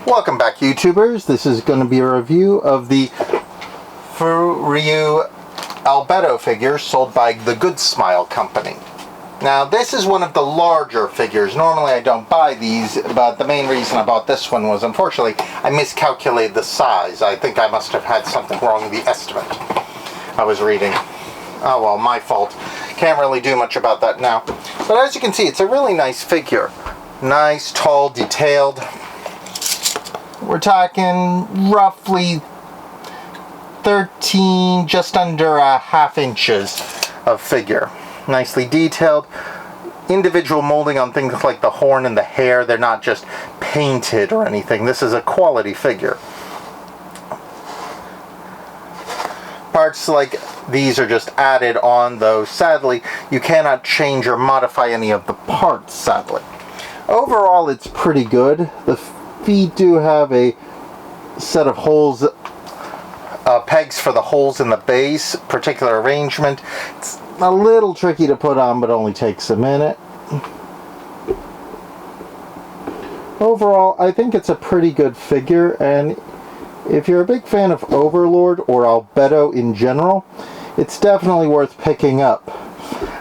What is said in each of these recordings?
Welcome back, YouTubers. This is going to be a review of the furyu Albedo figure sold by the Good Smile Company. Now, this is one of the larger figures. Normally I don't buy these, but the main reason I bought this one was, unfortunately, I miscalculated the size. I think I must have had something wrong in the estimate I was reading. Oh well, my fault. Can't really do much about that now. But as you can see, it's a really nice figure. Nice, tall, detailed. We're talking roughly 13, just under half inches of figure. Nicely detailed. Individual molding on things like the horn and the hair. They're not just painted or anything. This is a quality figure. Parts like these are just added on, though sadly you cannot change or modify any of the parts, sadly. Overall, it's pretty good. The feet do have a set of holes, pegs for the holes in the base, particular arrangement. It's a little tricky to put on, but only takes a minute. Overall, I think it's a pretty good figure, and if you're a big fan of Overlord or Albedo in general, it's definitely worth picking up,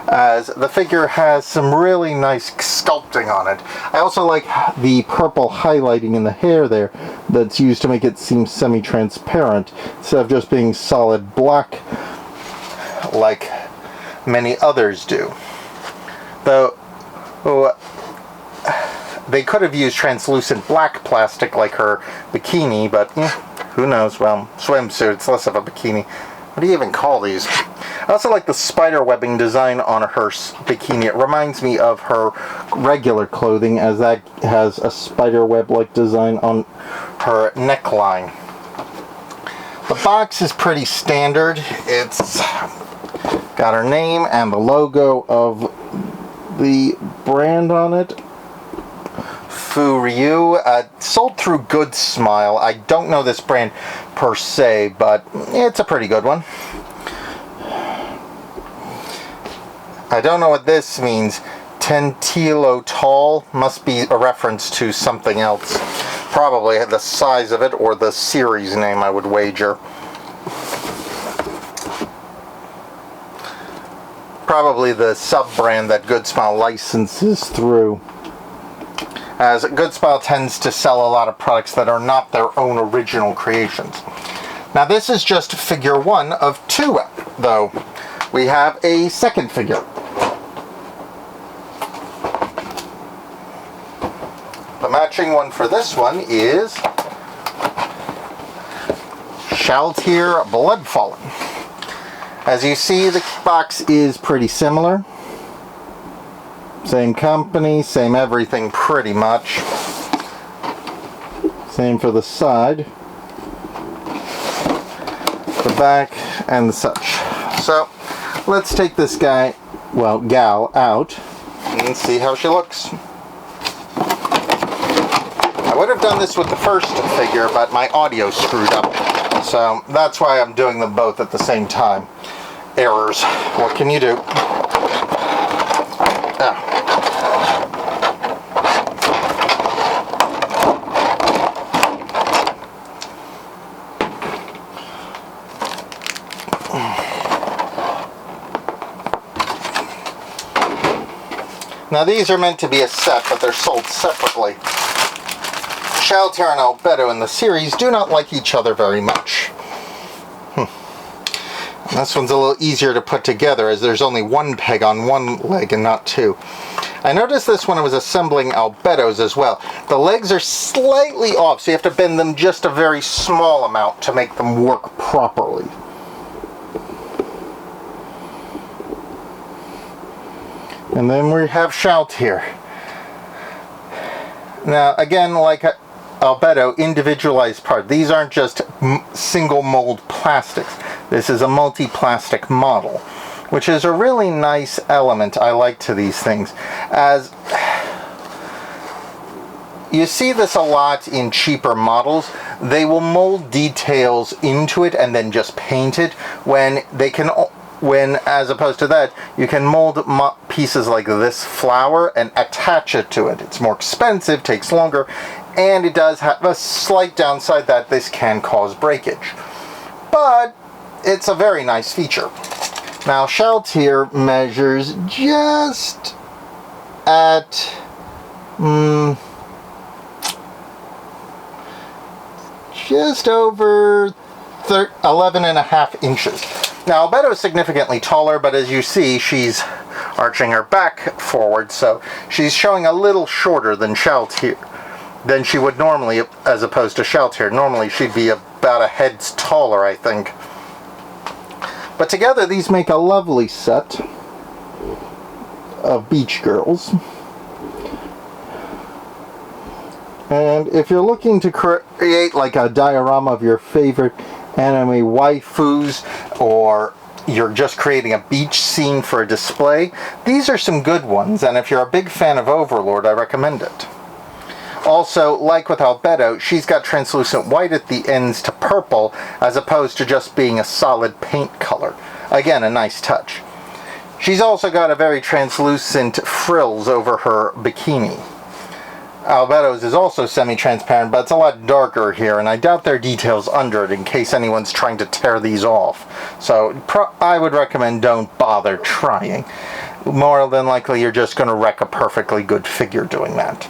as the figure has some really nice sculpting on it. I also like the purple highlighting in the hair there that's used to make it seem semi-transparent instead of just being solid black like many others do. Though they could have used translucent black plastic like her bikini, but who knows? Well, swimsuit, it's less of a bikini. What do you even call these? I also like the spider webbing design on her bikini. It reminds me of her regular clothing, as that has a spider web-like design on her neckline. The box is pretty standard. It's got her name and the logo of the brand on it. Furyu, sold through Good Smile. I don't know this brand per se, but it's a pretty good one. I don't know what this means. 10 kilo tall must be a reference to something else. Probably the size of it or the series name, I would wager. Probably the sub-brand that Good Smile licenses through, as Good Smile tends to sell a lot of products that are not their own original creations. Now, this is just figure one of two, though. We have a second figure. The matching one for this one is Shalltear Bloodfallen. As you see, the box is pretty similar. Same company, same everything pretty much. Same for the side, the back, and the such. So, let's take this guy, well, gal, out and see how she looks. I would have done this with the first figure, but my audio screwed up. So, that's why I'm doing them both at the same time. Errors. What can you do? Oh. Now, these are meant to be a set, but they're sold separately. Shalltear and Albedo in the series do not like each other very much. This one's a little easier to put together, as there's only one peg on one leg and not two. I noticed this when I was assembling Albedos as well. The legs are slightly off, so you have to bend them just a very small amount to make them work properly. And then we have Shalltear. Now, again, like Albedo, individualized part. These aren't just single mold plastics. This is a multi-plastic model, which is a really nice element I like to these things, as you see this a lot in cheaper models. They will mold details into it and then just paint it, when they can when, as opposed to that, you can mold pieces like this flower and attach it to it. It's more expensive, takes longer, and it does have a slight downside that this can cause breakage. But it's a very nice feature. Now, shalltear measures just at just over 11.5 inches. Now, Albedo is significantly taller, but as you see, she's arching her back forward, so she's showing a little shorter than shalltear, than she would normally, as opposed to shalltear. Normally, she'd be about a head's taller, I think. But together, these make a lovely set of beach girls. And if you're looking to create like a diorama of your favorite anime waifus, or you're just creating a beach scene for a display, these are some good ones, and if you're a big fan of Overlord, I recommend it. Also, like with Albedo, she's got translucent white at the ends to purple, as opposed to just being a solid paint color. Again, a nice touch. She's also got a very translucent frills over her bikini. Albedo's is also semi-transparent, but it's a lot darker here, and I doubt there are details under it in case anyone's trying to tear these off. So I would recommend don't bother trying. More than likely you're just going to wreck a perfectly good figure doing that.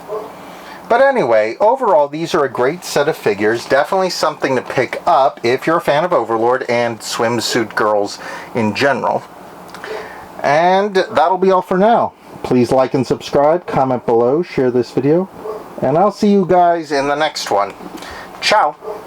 But anyway, overall these are a great set of figures. Definitely something to pick up if you're a fan of Overlord and swimsuit girls in general. And that'll be all for now. Please like and subscribe, comment below, share this video, and I'll see you guys in the next one. Ciao!